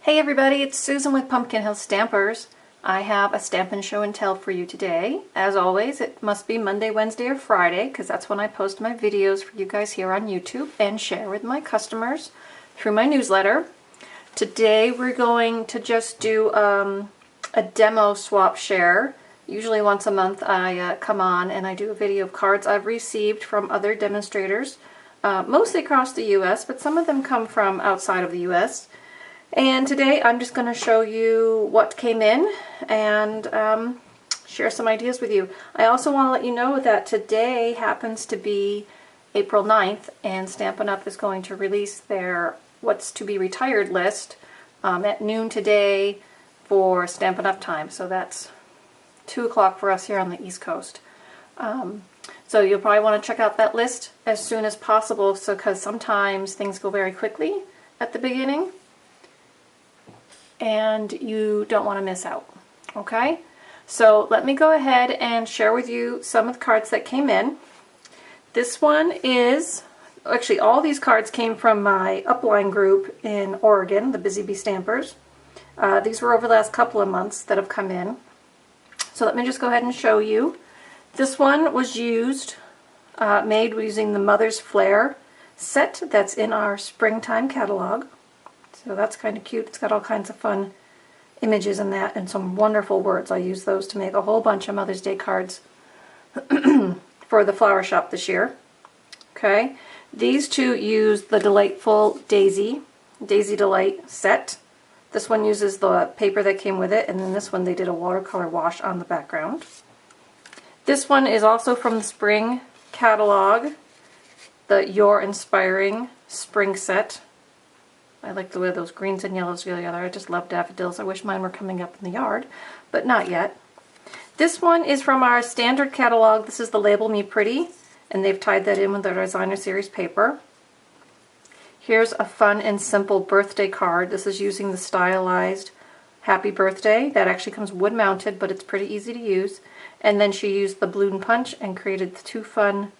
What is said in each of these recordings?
Hey everybody, it's Susan with Pumpkin Hill Stampers. I have a Stampin' Show and Tell for you today. As always, it must be Monday, Wednesday, or Friday because that's when I post my videos for you guys here on YouTube and share with my customers through my newsletter. Today we're going to just do a demo swap share. Usually once a month I come on and I do a video of cards I've received from other demonstrators, mostly across the US, but some of them come from outside of the US. And today I'm just going to show you what came in and share some ideas with you. I also want to let you know that today happens to be April 9th and Stampin' Up is going to release their What's to be Retired list at noon today for Stampin' Up time. So that's 2 o'clock for us here on the East Coast. So you'll probably want to check out that list as soon as possible, because sometimes things go very quickly at the beginning and you don't want to miss out. Okay, so let me go ahead and share with you some of the cards that came in. This one is, actually all these cards came from my upline group in Oregon, the Busy Bee Stampers. These were over the last couple of months that have come in. So let me just go ahead and show you. This one was made using the Mother's Flair set that's in our springtime catalog. So that's kind of cute. It's got all kinds of fun images in that and some wonderful words. I use those to make a whole bunch of Mother's Day cards for the flower shop this year. Okay, these two use the delightful Daisy Delight set. This one uses the paper that came with it, and then this one they did a watercolor wash on the background. This one is also from the spring catalog, the Your Inspiring Spring set. I like the way those greens and yellows go together. I just love daffodils. I wish mine were coming up in the yard, but not yet. This one is from our standard catalog. This is the Label Me Pretty, and they've tied that in with their Designer Series paper. Here's a fun and simple birthday card. This is using the stylized Happy Birthday. That actually comes wood mounted, but it's pretty easy to use. And then she used the balloon punch and created 2 fun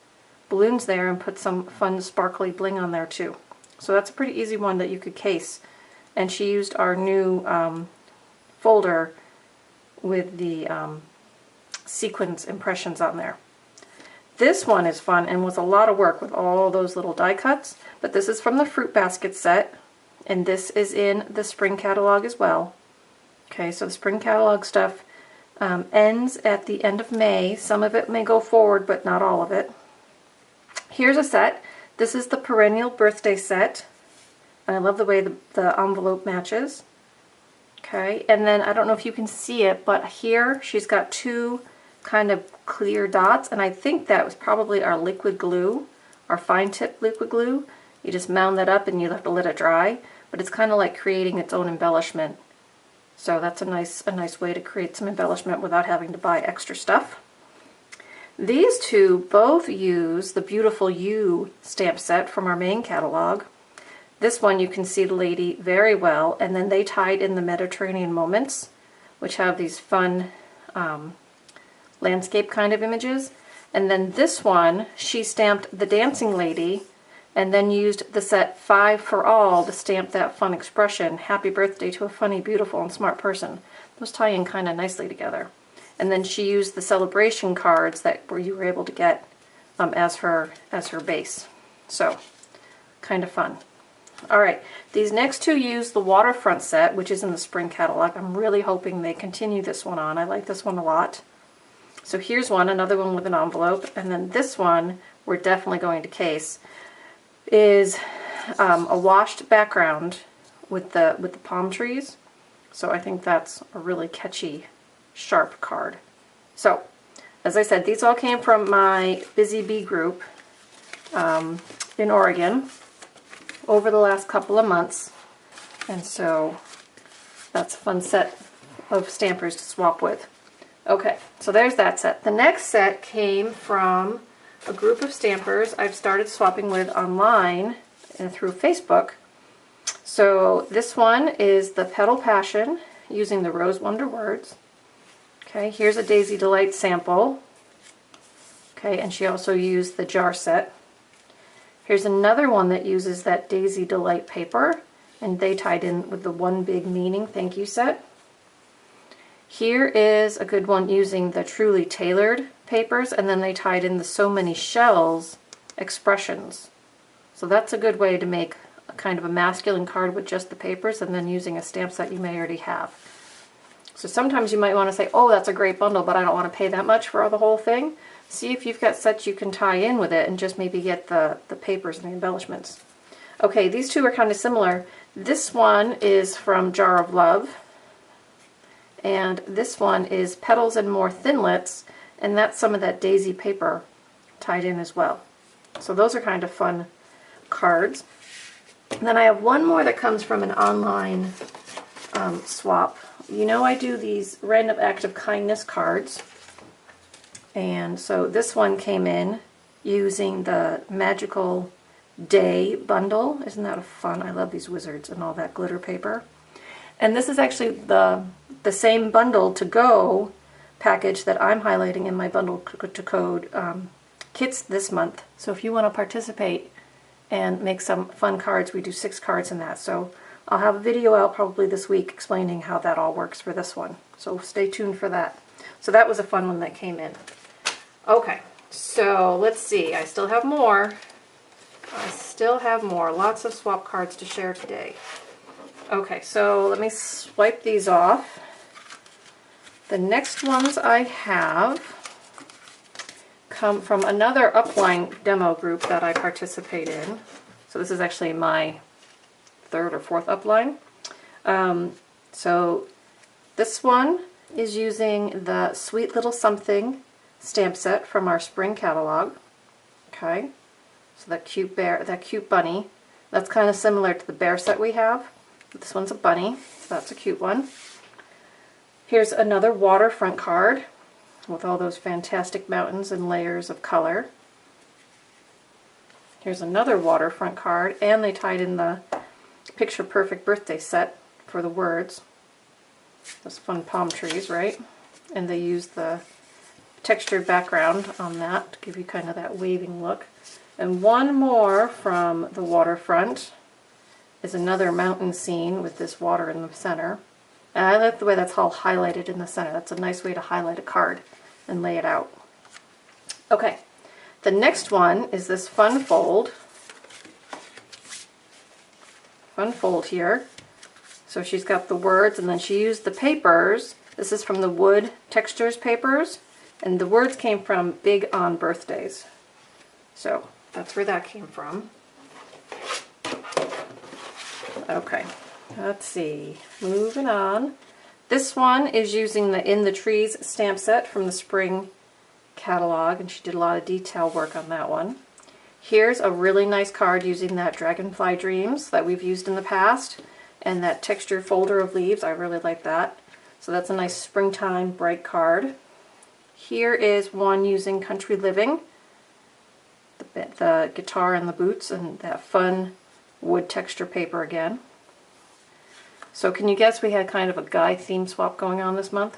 balloons there and put some fun sparkly bling on there too. So that's a pretty easy one that you could case. And she used our new folder with the sequins impressions on there. This one is fun and was a lot of work with all those little die cuts, but this is from the Fruit Basket set, and this is in the spring catalog as well. Okay, so the spring catalog stuff ends at the end of May. Some of it may go forward, but not all of it. Here's a set. This is the Perennial Birthday set. I love the way the envelope matches. Okay, and then I don't know if you can see it, but here she's got 2 kind of clear dots, and I think that was probably our liquid glue, our fine tip liquid glue. You just mound that up and you have to let it dry, but it's kind of like creating its own embellishment. So that's a nice way to create some embellishment without having to buy extra stuff. These two both use the Beautiful You stamp set from our main catalog. This one you can see the lady very well, and then they tied in the Mediterranean Moments, which have these fun landscape kind of images. And then this one, she stamped the dancing lady and then used the set 5 for All to stamp that fun expression, Happy Birthday to a funny, beautiful, and smart person. Those tie in kind of nicely together. And then she used the celebration cards that you were able to get as her base. So, kind of fun. Alright, these next two use the Waterfront set, which is in the spring catalog. I'm really hoping they continue this one on. I like this one a lot. So here's one, another one with an envelope, and then this one we're definitely going to case. Is a washed background with the palm trees. So I think that's a really catchy, sharp card. So, as I said, these all came from my Busy Bee group in Oregon over the last couple of months, and so that's a fun set of stampers to swap with. Okay, so there's that set. The next set came from a group of stampers I've started swapping with online and through Facebook. So this one is the Petal Passion using the Rose Wonder Words. Okay, here's a Daisy Delight sample. Okay, and she also used the jar set. Here's another one that uses that Daisy Delight paper, and they tied in with the One Big Meaning thank you set. Here is a good one using the Truly Tailored papers, and then they tied in the So Many Shells expressions. So that's a good way to make a kind of a masculine card with just the papers and then using a stamp set you may already have. So sometimes you might want to say, oh, that's a great bundle, but I don't want to pay that much for the whole thing. See if you've got sets you can tie in with it and just maybe get the papers and the embellishments. Okay, these two are kind of similar. This one is from Jar of Love, and this one is Petals and More Thinlits, and that's some of that daisy paper tied in as well. So those are kind of fun cards. And then I have one more that comes from an online swap. You know I do these random act of kindness cards, and so this one came in using the Magical Day bundle. Isn't that fun? I love these wizards and all that glitter paper. And this is actually the same bundle to go package that I'm highlighting in my bundle to code kits this month. So if you want to participate and make some fun cards, we do 6 cards in that. So I'll have a video out probably this week explaining how that all works for this one. So stay tuned for that. So that was a fun one that came in. Okay, so let's see. I still have more. Lots of swap cards to share today. Okay, so let me swipe these off. The next ones I have come from another upline demo group that I participate in. So this is actually my 3rd or 4th upline. So this one is using the Sweet Little Something stamp set from our spring catalog. Okay, so that cute bear, that cute bunny. That's kind of similar to the bear set we have. But this one's a bunny, so that's a cute one. Here's another waterfront card with all those fantastic mountains and layers of color. Here's another waterfront card, and they tied in the Picture Perfect birthday set for the words. Those fun palm trees, right? And they used the textured background on that to give you kind of that waving look. And one more from the waterfront is another mountain scene with this water in the center. And I like the way that's all highlighted in the center. That's a nice way to highlight a card and lay it out. Okay, the next one is this fun fold. Fun fold here. So she's got the words, and then she used the papers. This is from the Wood Textures papers, and the words came from Big on Birthdays. So that's where that came from. Okay, let's see. Moving on. This one is using the In the Trees stamp set from the spring catalog, and she did a lot of detail work on that one. Here's a really nice card using that Dragonfly Dreams that we've used in the past, and that texture folder of leaves. I really like that. So that's a nice springtime bright card. Here is one using Country Living, the guitar and the boots, and that fun wood texture paper again. So can you guess we had kind of a guy theme swap going on this month?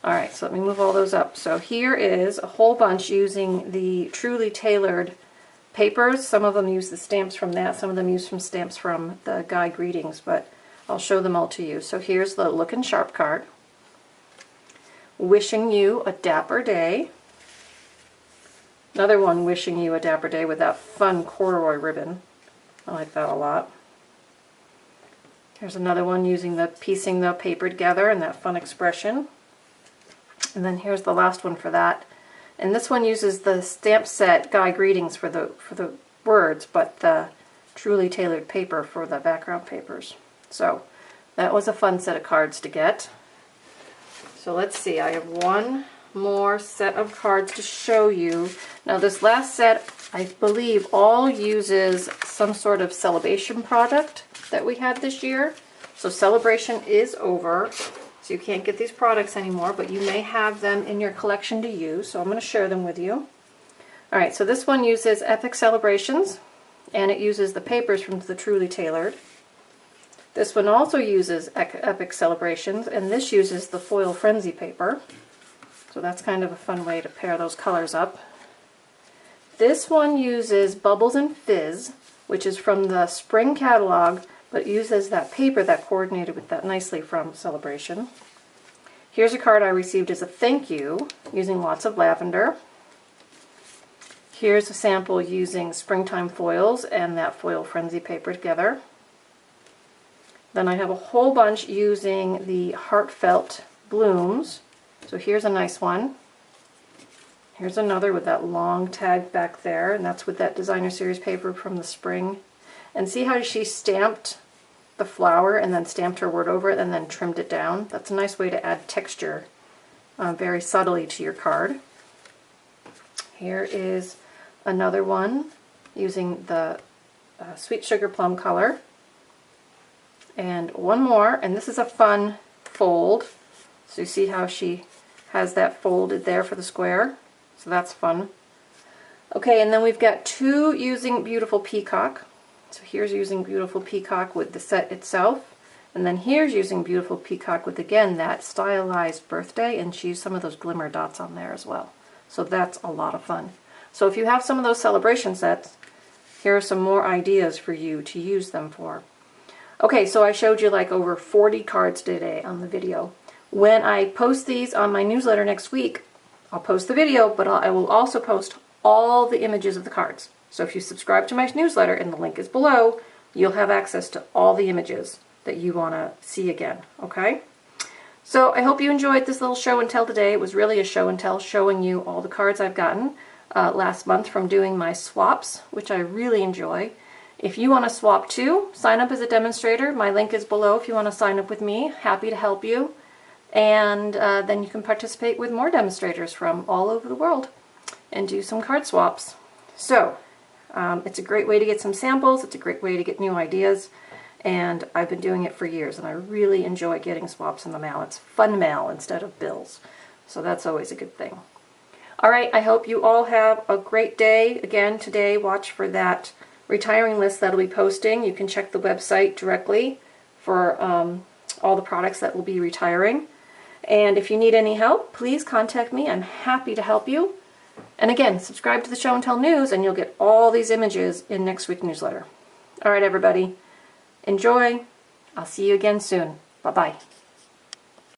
Alright, so let me move all those up. So here is a whole bunch using the Truly Tailored papers. Some of them use the stamps from that, some of them use from stamps from the Guy Greetings, but I'll show them all to you. So here's the Lookin' Sharp card. Wishing You a Dapper Day. Another one wishing you a dapper day with that fun corduroy ribbon. I like that a lot. Here's another one using the piecing the paper together and that fun expression. And then here's the last one for that. And this one uses the stamp set Guy Greetings for the words, but the Truly Tailored paper for the background papers. So that was a fun set of cards to get. So let's see, I have one more set of cards to show you. Now this last set, I believe, all uses some sort of Celebration product that we had this year. So Celebration is over, so you can't get these products anymore, but you may have them in your collection to use, so I'm going to share them with you. Alright, so this one uses Epic Celebrations, and it uses the papers from the Truly Tailored. This one also uses Epic Celebrations, and this uses the Foil Frenzy paper. So that's kind of a fun way to pair those colors up. This one uses Bubbles and Fizz, which is from the spring catalog, but it uses that paper that coordinated with that nicely from Celebration. Here's a card I received as a thank you using lots of lavender. Here's a sample using springtime foils and that foil frenzy paper together. Then I have a whole bunch using the heartfelt blooms. So here's a nice one. Here's another with that long tag back there, and that's with that designer series paper from the spring. And see how she stamped the flower and then stamped her word over it and then trimmed it down? That's a nice way to add texture very subtly to your card. Here is another one using the sweet sugar plum color. And one more, and this is a fun fold. So you see how she has that folded there for the square. So that's fun. Okay, and then we've got two using Beautiful Peacock. So here's using Beautiful Peacock with the set itself. And then here's using Beautiful Peacock with, again, that stylized birthday, and she used some of those glimmer dots on there as well. So that's a lot of fun. So if you have some of those celebration sets, here are some more ideas for you to use them for. Okay, so I showed you like over 40 cards today on the video. When I post these on my newsletter next week, I'll post the video, but I will also post all the images of the cards. So if you subscribe to my newsletter, and the link is below, you'll have access to all the images that you want to see again, okay? So I hope you enjoyed this little show and tell today. It was really a show and tell, showing you all the cards I've gotten last month from doing my swaps, which I really enjoy. If you want to swap too, sign up as a demonstrator. My link is below if you want to sign up with me. Happy to help you. And then you can participate with more demonstrators from all over the world and do some card swaps. So it's a great way to get some samples. It's a great way to get new ideas. And I've been doing it for years, and I really enjoy getting swaps in the mail. It's fun mail instead of bills. So that's always a good thing. All right, I hope you all have a great day. Again, today, watch for that retiring list that'll be posting. You can check the website directly for all the products that will be retiring. And if you need any help, please contact me. I'm happy to help you. And again, subscribe to the Show and Tell News, and you'll get all these images in next week's newsletter. All right, everybody. Enjoy. I'll see you again soon. Bye-bye.